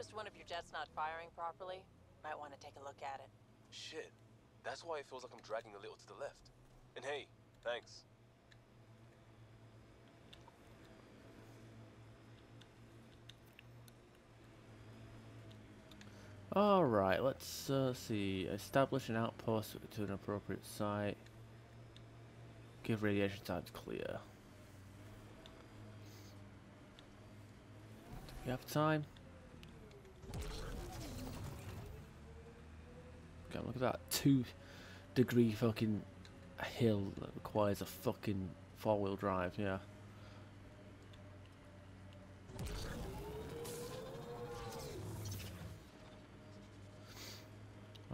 noticed one of your jets not firing properly. Might want to take a look at it. Shit. That's why it feels like I'm dragging a little to the left. And hey, thanks. Alright, let's see. Establish an outpost to an appropriate site. Give radiation signs clear. Do we have time? Okay, look at that 2-degree fucking hill that requires a fucking 4-wheel drive, yeah.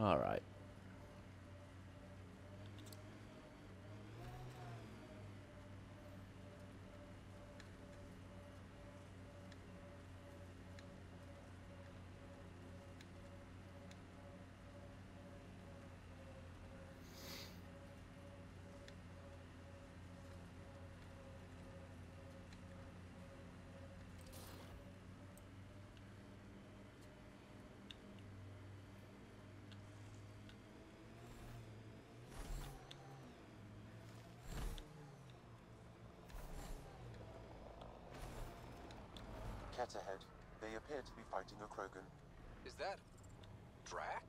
Alright. Cats ahead. They appear to be fighting a Krogan. Is that... Drac?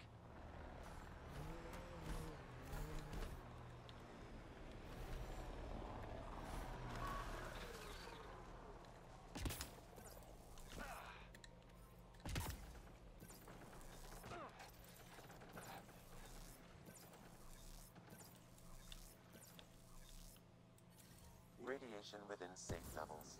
Radiation within safe levels.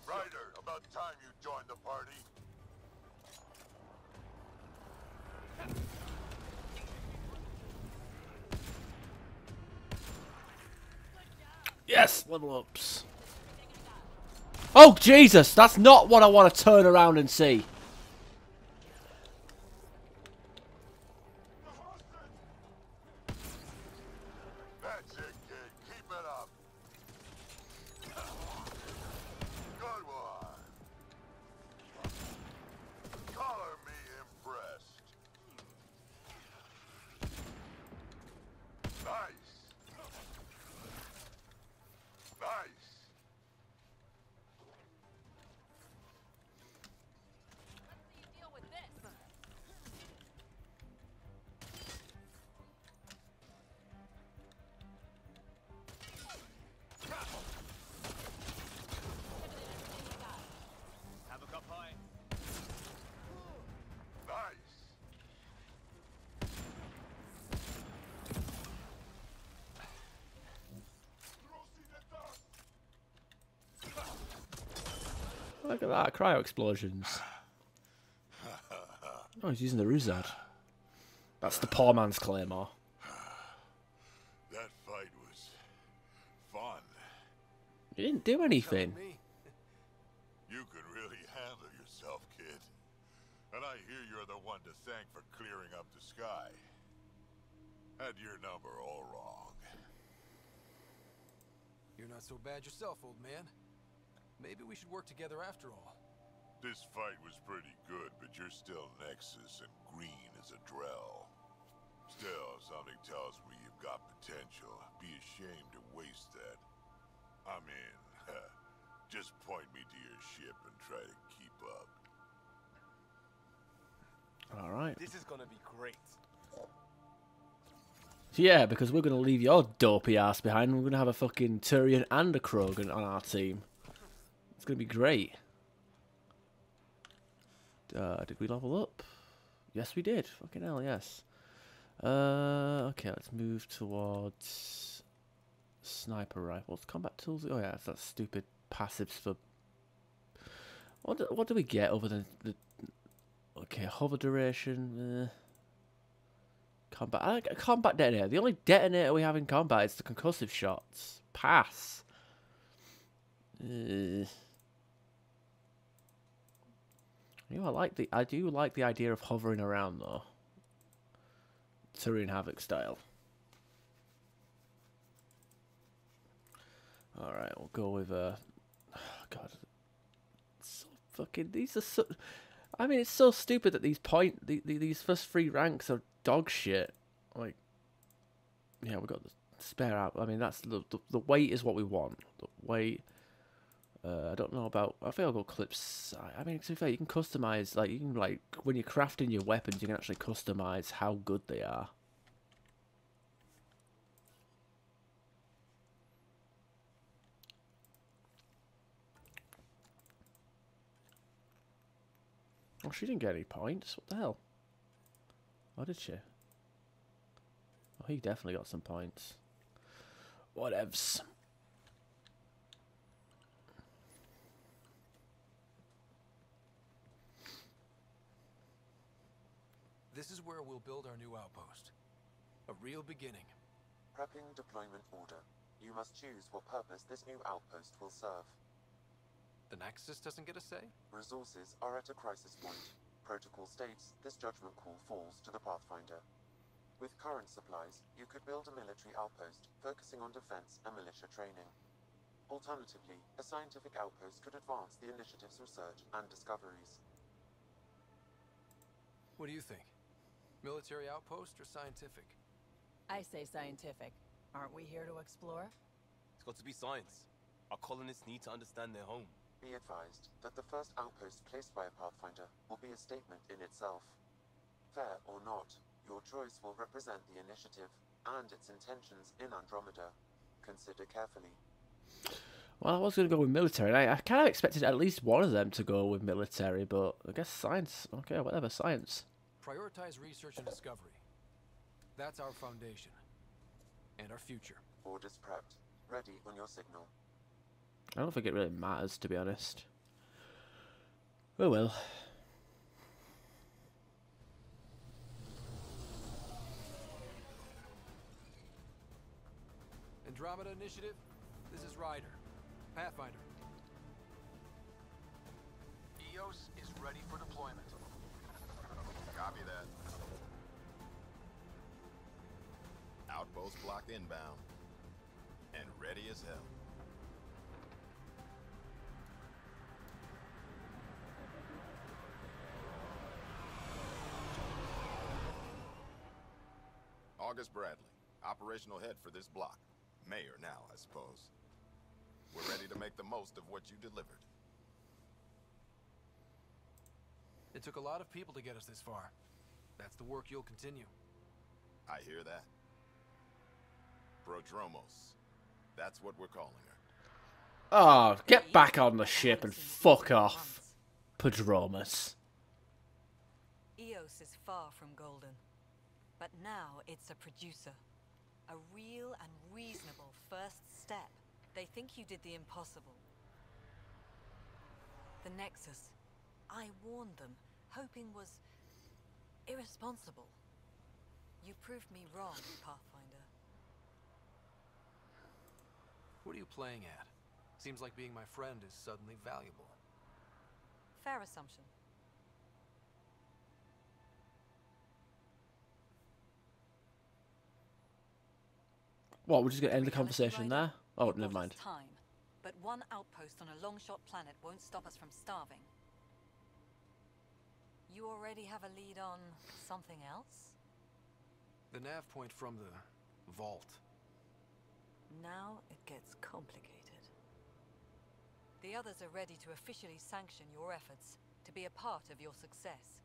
Ryder, about time you joined the party. Yes! Level ups. Oh, Jesus! That's not what I want to turn around and see. That's it, kid. Keep it up. Good one. Color me impressed. Nice. Nice. Deal with this. Have a cup high. Nice. Look at that, cryo explosions. Oh, he's using the Ruzad. That's the poor man's Claymore. That fight was fun. He didn't do anything. You can really handle yourself, kid. And I hear you're the one to thank for clearing up the sky. Had your number all wrong. You're not so bad yourself, old man. Maybe we should work together after all. This fight was pretty good, but you're still Nexus and green as a Drell. Still, something tells me you've got potential. Be ashamed to waste that. I'm in. Just point me to your ship and try to keep up. Alright. This is gonna be great. Yeah, because we're going to leave your dopey ass behind. We're going to have a fucking Turian and a Krogan on our team. It's going to be great. Did we level up? Yes, we did. Fucking hell, yes. Okay, let's move towards sniper rifles. Combat tools. Oh yeah, it's that stupid passives for. What do we get other than the? Okay, hover duration. Combat detonator. The only detonator we have in combat is the concussive shots. Pass. I do like the idea of hovering around though. Terrain Havoc style. Alright, we'll go with oh God. It's so fucking, these are so, I mean, it's so stupid that these first 3 ranks are dog shit. Like, yeah, we've got the spare out. I mean, that's the weight is what we want. The weight. I don't know about. I think I'll go clips. I mean, to be fair, you can customize. Like, you can, like, when you're crafting your weapons, you can actually customize how good they are. Oh, she didn't get any points. What the hell? Oh, did she? Oh, he definitely got some points. Whatevs. This is where we'll build our new outpost. A real beginning. Prepping deployment order. You must choose what purpose this new outpost will serve. The Nexus doesn't get a say? Resources are at a crisis point. Protocol states this judgment call falls to the Pathfinder. With current supplies, you could build a military outpost, focusing on defense and militia training. Alternatively, a scientific outpost could advance the initiative's research and discoveries. What do you think? Military outpost or scientific? I say scientific. Aren't we here to explore? It's got to be science. Our colonists need to understand their home. Be advised that the first outpost placed by a Pathfinder will be a statement in itself. Fair or not, your choice will represent the initiative and its intentions in Andromeda. Consider carefully. Well, I was going to go with military. I kind of expected at least one of them to go with military, but I guess science. Okay, whatever, science. Prioritize research and discovery. That's our foundation. And our future. Orders prepped. Ready on your signal. I don't think it really matters, to be honest. Oh well. Andromeda Initiative, this is Ryder. Pathfinder. EOS is ready for deployment. Copy that. Outpost block inbound. And ready as hell. August Bradley, operational head for this block. Mayor now, I suppose. We're ready to make the most of what you delivered. It took a lot of people to get us this far. That's the work you'll continue. I hear that. Prodromos. That's what we're calling her. Oh, get back on the ship and fuck off, Prodromos. EOS is far from golden. But now it's a producer. A real and reasonable first step. They think you did the impossible. The Nexus. I warned them, hoping was irresponsible. You proved me wrong, Pathfinder. What are you playing at? Seems like being my friend is suddenly valuable. Fair assumption. What, we're just going to end the To be honest, conversation Ryder, there? Oh, you never bought mind. us time, but one outpost on a long-shot planet won't stop us from starving. You already have a lead on something else? The nav point from the vault. Now it gets complicated. The others are ready to officially sanction your efforts, to be a part of your success.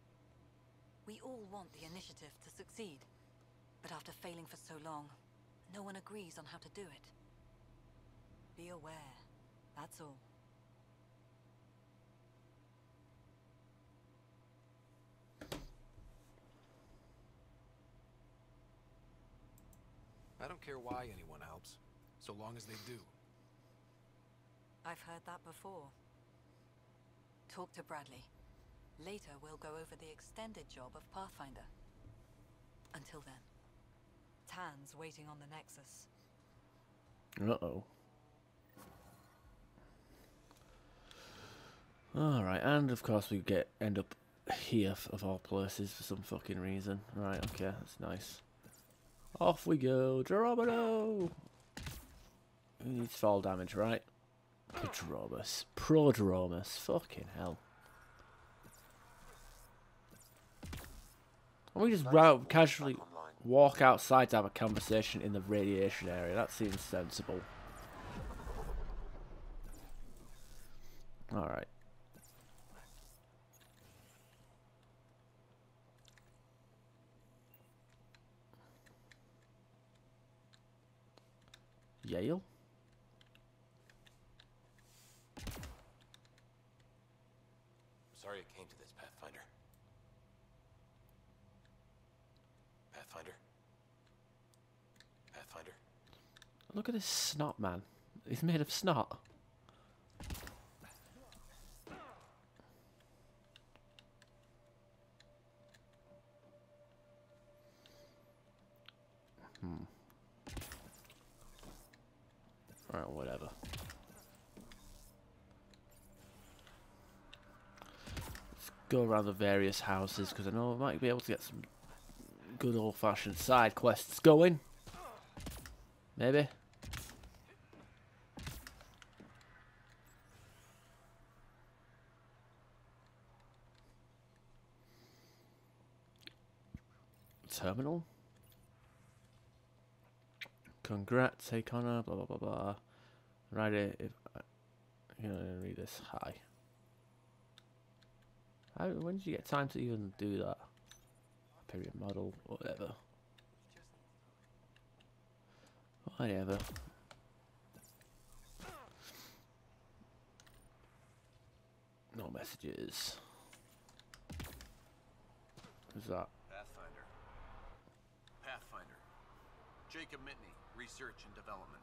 We all want the initiative to succeed, but after failing for so long, no one agrees on how to do it. Be aware, that's all. I don't care why anyone helps, so long as they do. I've heard that before. Talk to Bradley. Later we'll go over the extended job of Pathfinder. Until then, Tan's waiting on the Nexus. Uh-oh. Alright, and of course we end up here of all places for some fucking reason. Right, okay, that's nice. Off we go, Andromeda! Who needs fall damage, right? Prodromus. Fucking hell. And we just casually walk outside to have a conversation in the radiation area. That seems sensible. Alright. Yale? Sorry it came to this, Pathfinder. Pathfinder? Pathfinder? Look at this snot, man. He's made of snot. Alright, whatever. Let's go around the various houses, because I know I might be able to get some good old-fashioned side quests going. Maybe. Terminal. Congrats, hey Connor, blah blah blah blah. Right here, if you know, read this. Hi. When did you get time to even do that? Period model, whatever. Whatever. No messages. Who's that? Pathfinder. Pathfinder. Jacob Mitney, Research and Development.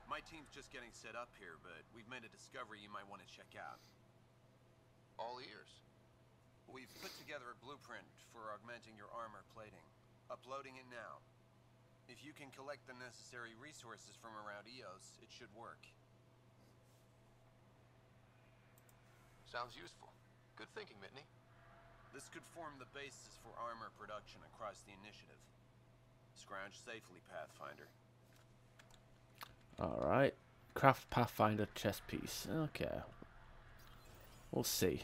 My team's just getting set up here, but we've made a discovery you might want to check out. All ears. We've put together a blueprint for augmenting your armor plating. Uploading it now. If you can collect the necessary resources from around EOS, it should work. Sounds useful. Good thinking, Mitney. This could form the basis for armor production across the initiative. Scrounge safely, Pathfinder. Alright. Craft Pathfinder chess piece. Okay. We'll see.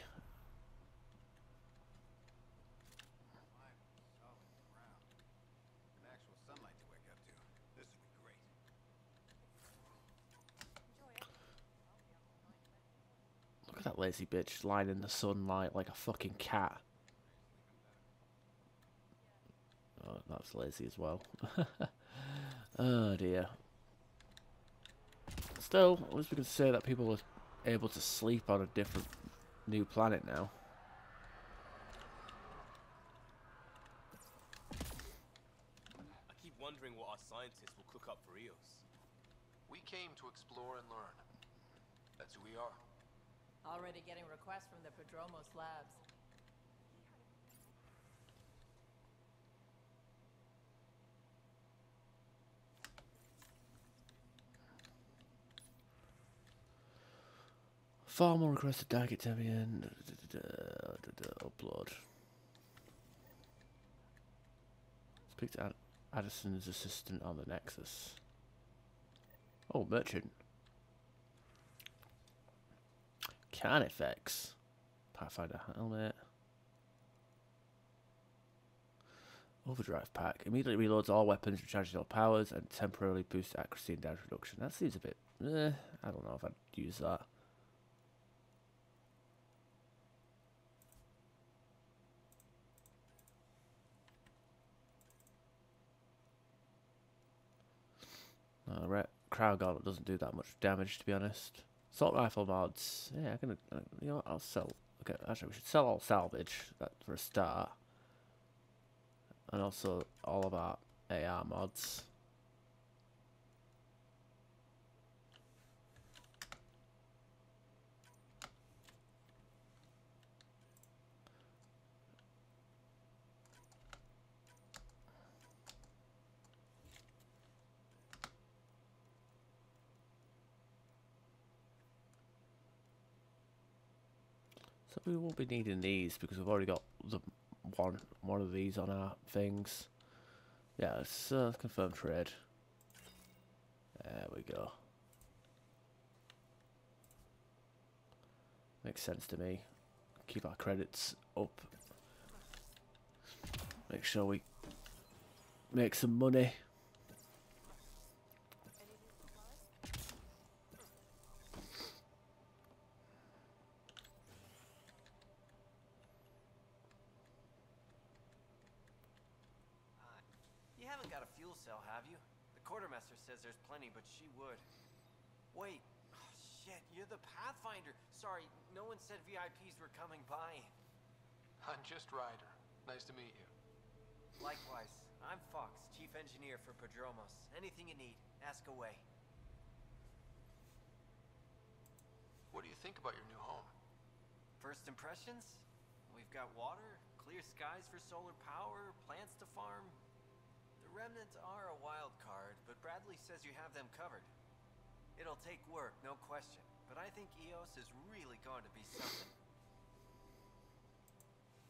Look at that lazy bitch lying in the sunlight like a fucking cat. Oh, that's lazy as well. Oh dear. Still, at least we can say that people are able to sleep on a different new planet now. I keep wondering what our scientists will cook up for EOS. We came to explore and learn. That's who we are. Already getting requests from the Prodromos labs. Far more requested target Debian. Upload. Speak to Addison's assistant on the Nexus. Oh, merchant. Can effects. Pathfinder helmet. Overdrive pack. Immediately reloads all weapons, recharges all powers, and temporarily boosts accuracy and damage reduction. That seems a bit... I don't know if I'd use that. Crowd Gauntlet doesn't do that much damage, to be honest. Assault rifle mods. Yeah, you know what, I'll sell. Okay, actually, we should sell all salvage, that for a start. And also all of our AR mods. So we won't be needing these because we've already got the one of these on our things. Yeah, let's confirm trade. There we go. Makes sense to me. Keep our credits up. Make sure we make some money. You haven't got a fuel cell, have you? The quartermaster says there's plenty, but she would. Wait. Oh, shit, you're the Pathfinder. Sorry, no one said VIPs were coming by. I'm just Ryder. Nice to meet you. Likewise. I'm Fox, chief engineer for Pt.12. Anything you need, ask away. What do you think about your new home? First impressions? We've got water, clear skies for solar power, plants to farm. The remnants are a wild card, but Bradley says you have them covered. It'll take work, no question, but I think EOS is really going to be something.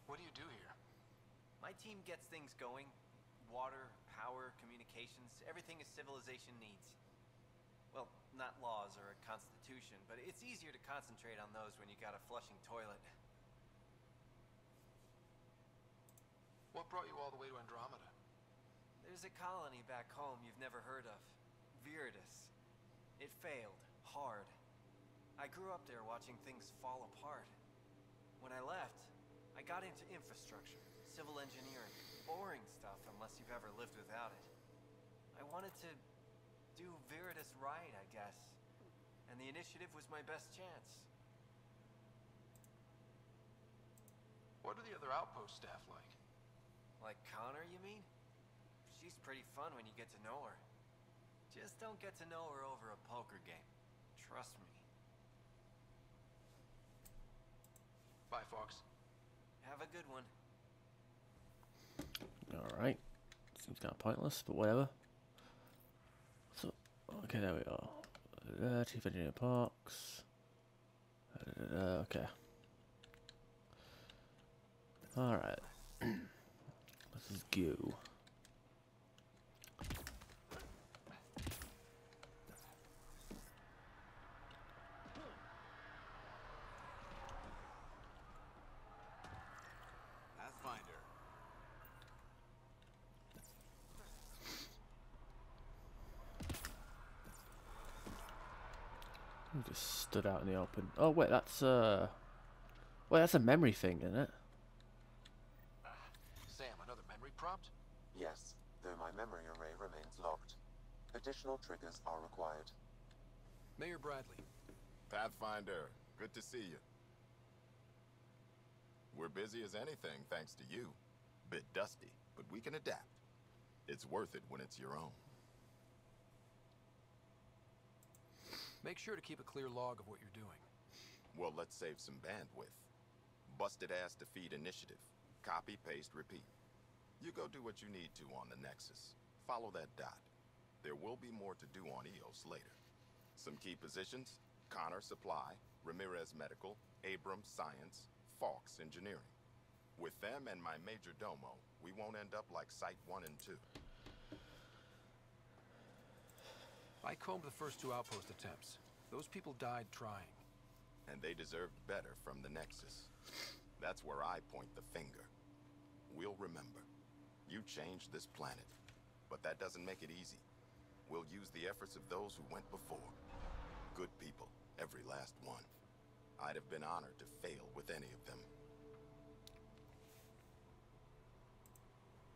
What do you do here? My team gets things going. Water, power, communications, everything a civilization needs. Well, not laws or a constitution, but it's easier to concentrate on those when you got a flushing toilet. What brought you all the way to Andromeda? There's a colony back home you've never heard of. Viridis. It failed. Hard. I grew up there watching things fall apart. When I left, I got into infrastructure, civil engineering. Boring stuff unless you've ever lived without it. I wanted to do Viridis right, I guess. And the initiative was my best chance. What are the other outpost staff like? Like Connor, you mean? She's pretty fun when you get to know her. Just don't get to know her over a poker game. Trust me. Bye, Fox. Have a good one. Alright. Seems kind of pointless, but whatever. So, okay, there we are. Chief Engineer Parks. Okay. Alright. Let's go. Pathfinder. He just stood out in the open. Oh wait, that's that's a memory thing, isn't it? Sam, another memory prompt? Yes, though my memory array remains locked. Additional triggers are required. Mayor Bradley. Pathfinder, good to see you. We're busy as anything thanks to you. Bit dusty, but we can adapt. It's worth it when it's your own. Make sure to keep a clear log of what you're doing. Well, let's save some bandwidth. Busted ass to feed initiative. Copy, paste, repeat. You go do what you need to on the Nexus. Follow that dot. There will be more to do on EOS later. Some key positions: Connor Supply, Ramirez Medical, Abrams Science, Fawkes Engineering. With them and my major domo, we won't end up like Site 1 and 2. I combed the first 2 outpost attempts. Those people died trying. And they deserved better from the Nexus. That's where I point the finger. We'll remember. You changed this planet. But that doesn't make it easy. We'll use the efforts of those who went before. Good people, every last one. I'd have been honored to fail with any of them.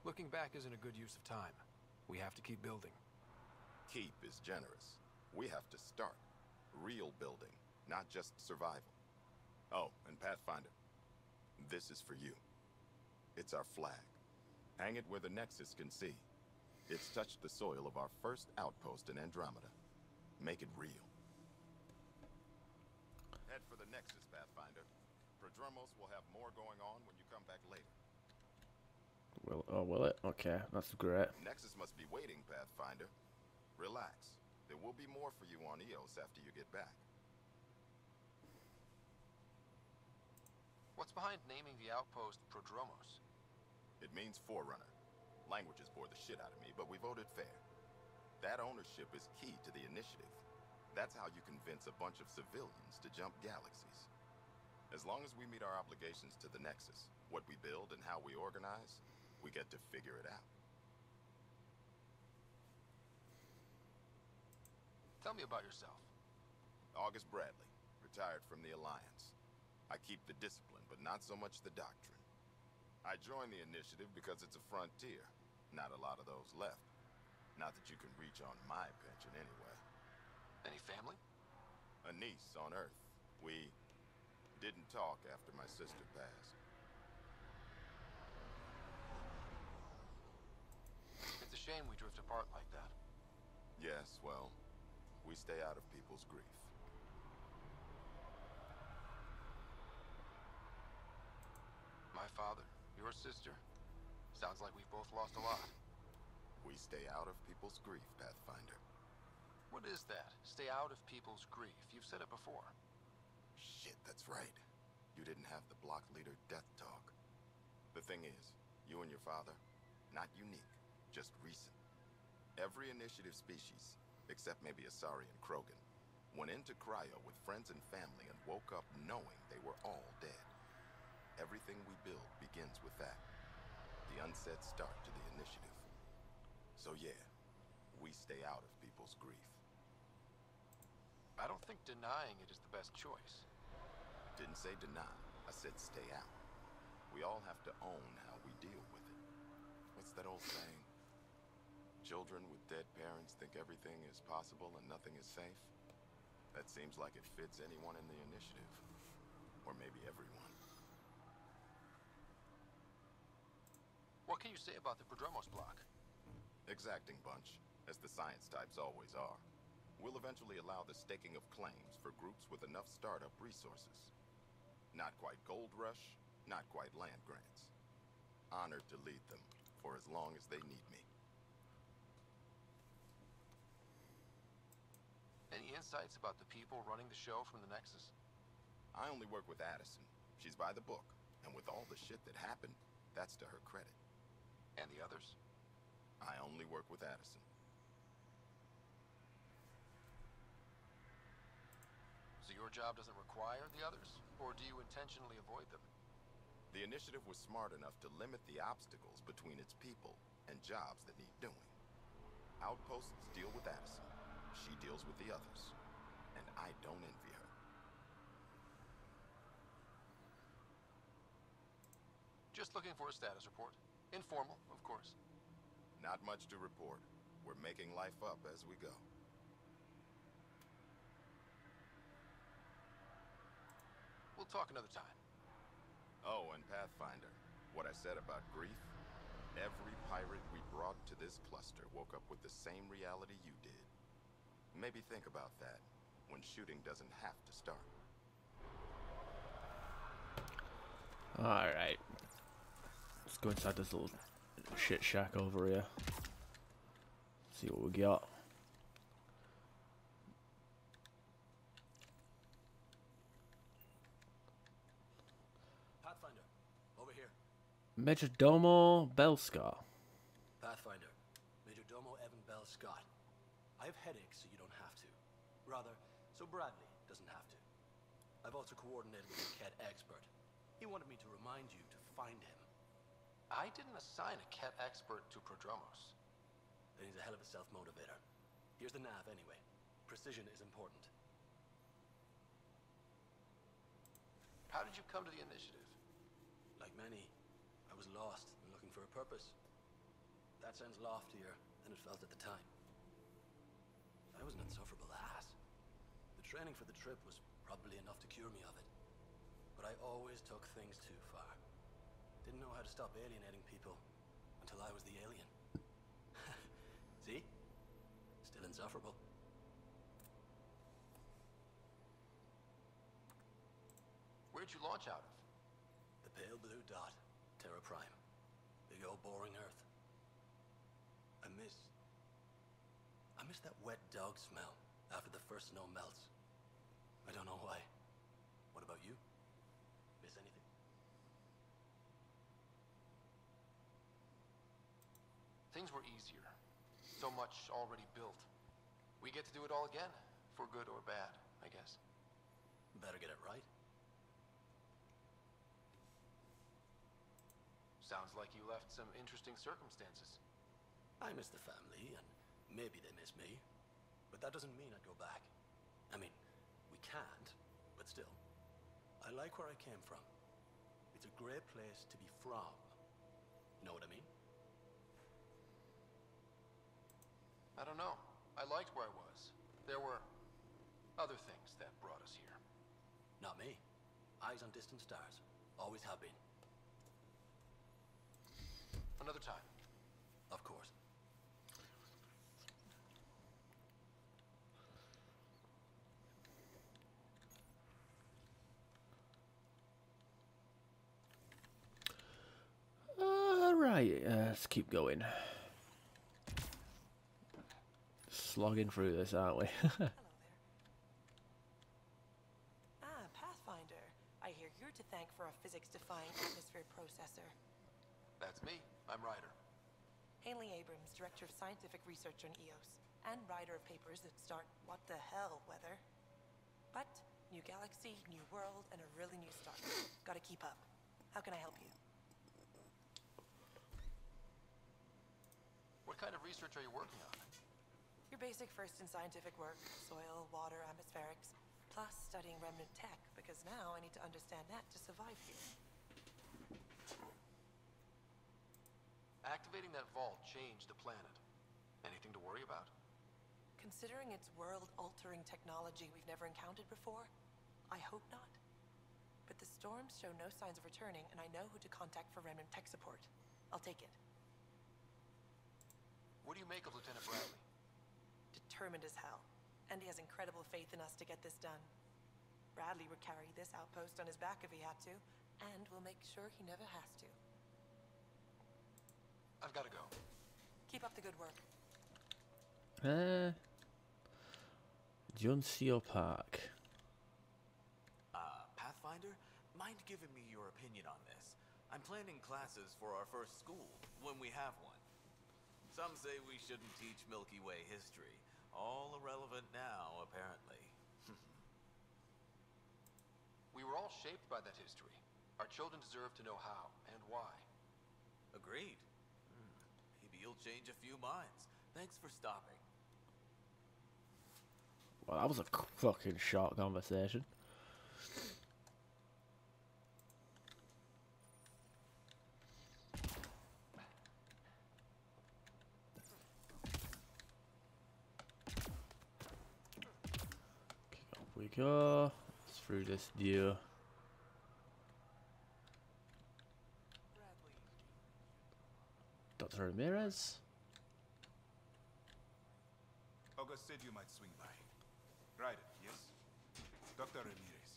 Looking back isn't a good use of time. We have to keep building. Keep is generous. We have to start. Real building, not just survival. Oh, and Pathfinder, this is for you. It's our flag. Hang it where the Nexus can see. It's touched the soil of our first outpost in Andromeda. Make it real. Head for the Nexus, Pathfinder. Prodromos will have more going on when you come back later. Will it? Okay, that's great. Nexus must be waiting, Pathfinder. Relax. There will be more for you on EOS after you get back. What's behind naming the outpost Prodromos? It means Forerunner. Languages bore the shit out of me, but we voted fair. That ownership is key to the initiative. That's how you convince a bunch of civilians to jump galaxies. As long as we meet our obligations to the Nexus, what we build and how we organize, we get to figure it out. Tell me about yourself. August Bradley, retired from the Alliance. I keep the discipline, but not so much the doctrine. I joined the initiative because it's a frontier. Not a lot of those left. Not that you can reach on my pension anyway. Any family? A niece on Earth. We didn't talk after my sister passed. It's a shame we drift apart like that. Yes, well, we stay out of people's grief. My father, your sister. Sounds like we've both lost a lot. We stay out of people's grief, Pathfinder. What is that? Stay out of people's grief. You've said it before. Shit, that's right. You didn't have the block leader death talk. The thing is, you and your father, not unique, just recent. Every initiative species, except maybe Asari and Krogan, went into cryo with friends and family and woke up knowing they were all dead. Everything we build begins with that. The unsaid start to the initiative. So yeah, we stay out of people's grief. I don't think denying it is the best choice. Didn't say deny, I said stay out. We all have to own how we deal with it. What's that old saying? Children with dead parents think everything is possible and nothing is safe? That seems like it fits anyone in the initiative. Or maybe everyone. What can you say about the Prodromos block? Exacting bunch, as the science types always are. We'll eventually allow the staking of claims for groups with enough startup resources. Not quite gold rush, not quite land grants. Honored to lead them, for as long as they need me. Any insights about the people running the show from the Nexus? I only work with Addison. She's by the book, and with all the shit that happened, that's to her credit. And the others? I only work with Addison. So your job doesn't require the others? Or do you intentionally avoid them? The initiative was smart enough to limit the obstacles between its people and jobs that need doing. Outposts deal with Addison. She deals with the others. And I don't envy her. Just looking for a status report. Informal, of course. Not much to report. We're making life up as we go. We'll talk another time. Oh, and Pathfinder, what I said about grief? Every pirate we brought to this cluster woke up with the same reality you did. Maybe think about that when shooting doesn't have to start. Alright. Let's go inside this little shit shack over here. See what we got. Pathfinder, over here. Majordomo Belscar. Pathfinder, Majordomo Evan Bell Scott. I have headaches, so you don't have to. Rather, so Bradley doesn't have to. I've also coordinated with a Ket expert. He wanted me to remind you to find him. I didn't assign a Ket expert to Prodromos. Then he's a hell of a self-motivator. Here's the nav anyway. Precision is important. How did you come to the initiative? Like many, I was lost and looking for a purpose. That sounds loftier than it felt at the time. I was an insufferable ass. The training for the trip was probably enough to cure me of it. But I always took things too far. Didn't know how to stop alienating people until I was the alien. See? Still insufferable. Where'd you launch out of? The pale blue dot, Terra Prime. Big old boring Earth. I miss that wet dog smell after the first snow melts. I don't know why. What about you? Miss anything? Things were easier. So much already built. We get to do it all again, for good or bad, I guess. Better get it right. Sounds like you left some interesting circumstances. I miss the family, and maybe they miss me. But that doesn't mean I'd go back. I mean, we can't, but still. I like where I came from. It's a great place to be from. You know what I mean? I don't know. I liked where I was. There were other things that brought us here. Not me. Eyes on distant stars. Always have been. Another time. Of course. Right, let's keep going. Slogging through this, aren't we? Hello there. Pathfinder. I hear you're to thank for a physics-defying atmosphere processor. That's me. I'm Ryder. Haley Abrams, Director of Scientific Research on EOS, and writer of papers that start what the hell weather. But, new galaxy, new world, and a really new start. Gotta keep up. How can I help you? What kind of research are you working on? Your basic first in scientific work, soil, water, atmospherics, plus studying remnant tech, because now I need to understand that to survive here. Activating that vault changed the planet. Anything to worry about? Considering it's world-altering technology we've never encountered before, I hope not. But the storms show no signs of returning, and I know who to contact for remnant tech support. I'll take it. What do you make of Lieutenant Bradley? Determined as hell. And he has incredible faith in us to get this done. Bradley would carry this outpost on his back if he had to, and we'll make sure he never has to. I've got to go. Keep up the good work. Junseo Park. Pathfinder, mind giving me your opinion on this? I'm planning classes for our first school, when we have one. Some say we shouldn't teach Milky Way history. All irrelevant now, apparently. We were all shaped by that history. Our children deserve to know how and why. Agreed. Maybe you'll change a few minds. Thanks for stopping. Well, that was a fucking short conversation. We go through this deal. Dr. Ramirez. August said you might swing by. Ryder, yes? Dr. Ramirez.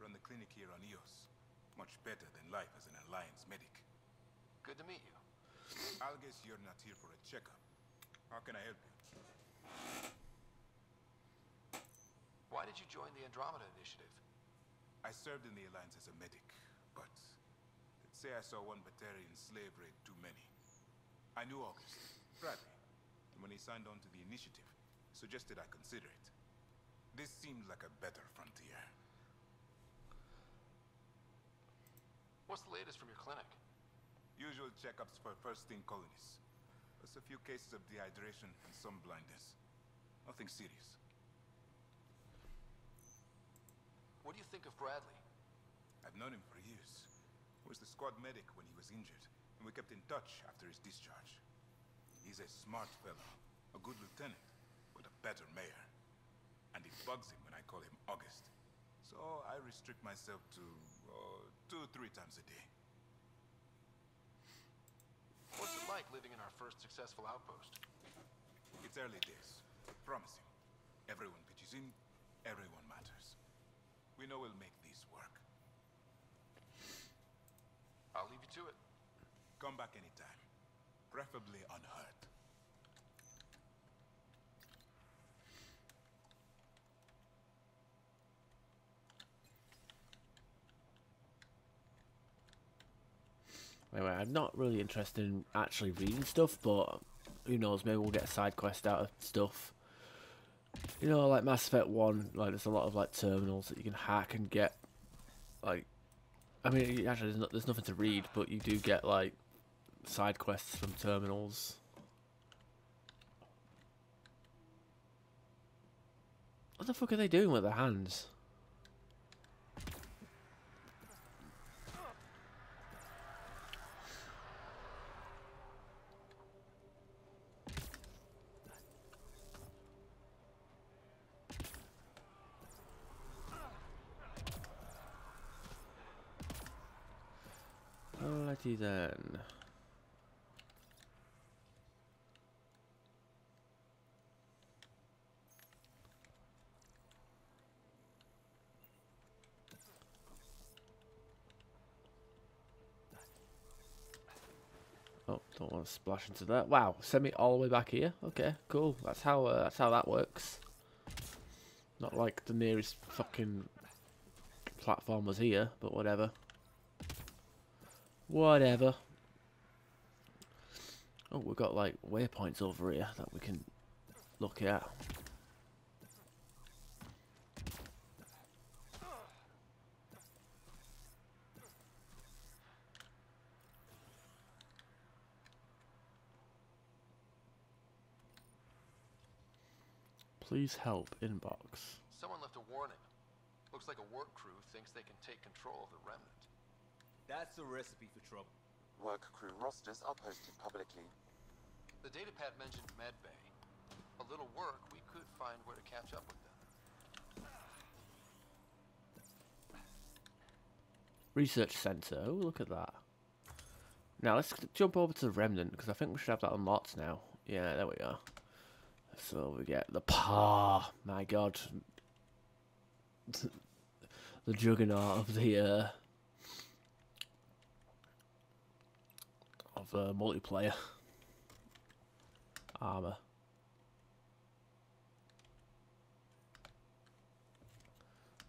Run the clinic here on EOS. Much better than life as an Alliance medic. Good to meet you. I'll guess you're not here for a checkup. How can I help you? Why did you join the Andromeda initiative? I served in the Alliance as a medic, but they'd say I saw one Batarian slave raid too many. I knew August, Bradley, and when he signed on to the initiative, suggested I consider it. This seemed like a better frontier. What's the latest from your clinic? Usual checkups for first-in colonists. Plus a few cases of dehydration and some blindness. Nothing serious. What do you think of Bradley? I've known him for years. He was the squad medic when he was injured, and we kept in touch after his discharge. He's a smart fellow, a good lieutenant, but a better mayor. And it bugs him when I call him August. So I restrict myself to 2-3 times a day. What's it like living in our first successful outpost? It's early days. Promising. Everyone pitches in, everyone matters. We know we'll make this work. I'll leave you to it. Come back anytime. Preferably unhurt. Anyway, I'm not really interested in actually reading stuff, but who knows, maybe we'll get a side quest out of stuff. You know, like Mass Effect 1, like there's a lot of like terminals that you can hack and get, like, I mean, actually there's nothing to read, but you do get like side quests from terminals. What the fuck are they doing with their hands? Alrighty then. Oh, don't want to splash into that. Wow, send me all the way back here. Okay, cool. That's how that works. Not like the nearest fucking platform was here, but whatever. Whatever. Oh, we've got like waypoints over here that we can look at. Please help inbox. Someone left a warning. Looks like a work crew thinks they can take control of the remnant. That's a recipe for trouble. Work crew rosters are posted publicly. The datapad mentioned medbay. A little work, we could find where to catch up with them. Research center. Oh, look at that. Now let's jump over to the remnant because I think we should have that unlocked now. Yeah, there we are. So we get the my god, the juggernaut of the multiplayer armor.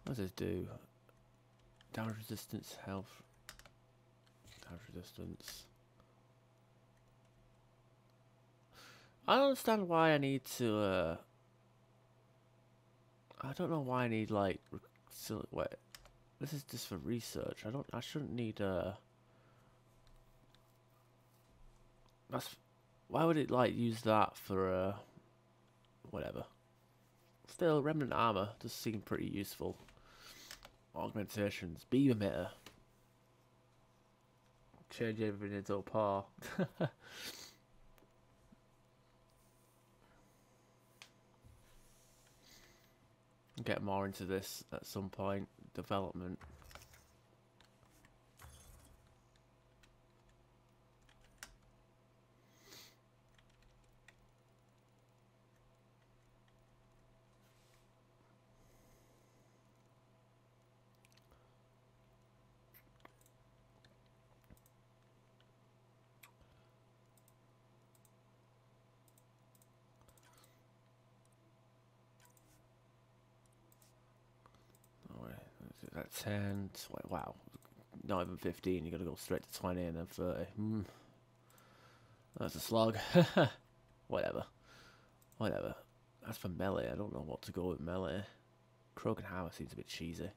What does this do? Damage resistance, health, damage resistance. I don't understand why I need to, I don't know why I need, like, wait, this is just for research. I shouldn't need, why would it, like, use that for, whatever. Still, remnant armor does seem pretty useful. Augmentations, beam emitter. Change everything into a par. Get more into this at some point. Development. At 10, wow, not even 15, you gotta go straight to 20 and then 30. That's a slog. Whatever. As for melee, I don't know what to go with melee. Krogan Hammer seems a bit cheesy.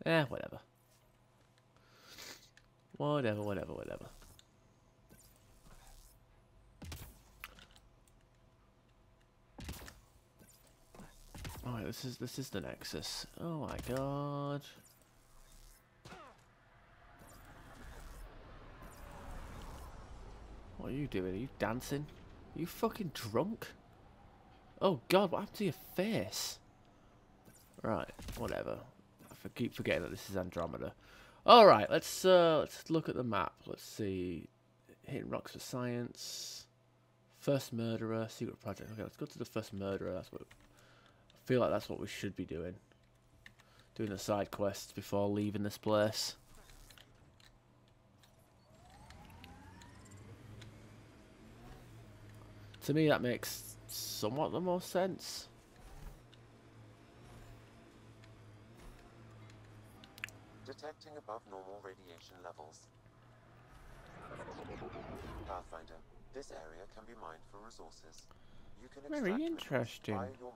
Whatever. Alright, this is the Nexus. Oh my god. What are you doing? Are you dancing? Are you fucking drunk? Oh god, what happened to your face? Right, whatever. I keep forgetting that this is Andromeda. Alright, let's look at the map. Let's see. Hitting rocks for science. First murderer, secret project. Okay, let's go to the first murderer. That's what I feel like that's what we should be doing. Doing the side quests before leaving this place. To me, that makes somewhat the most sense. Detecting above normal radiation levels. Pathfinder, this area can be mined for resources. You can Very extract minerals interesting. via your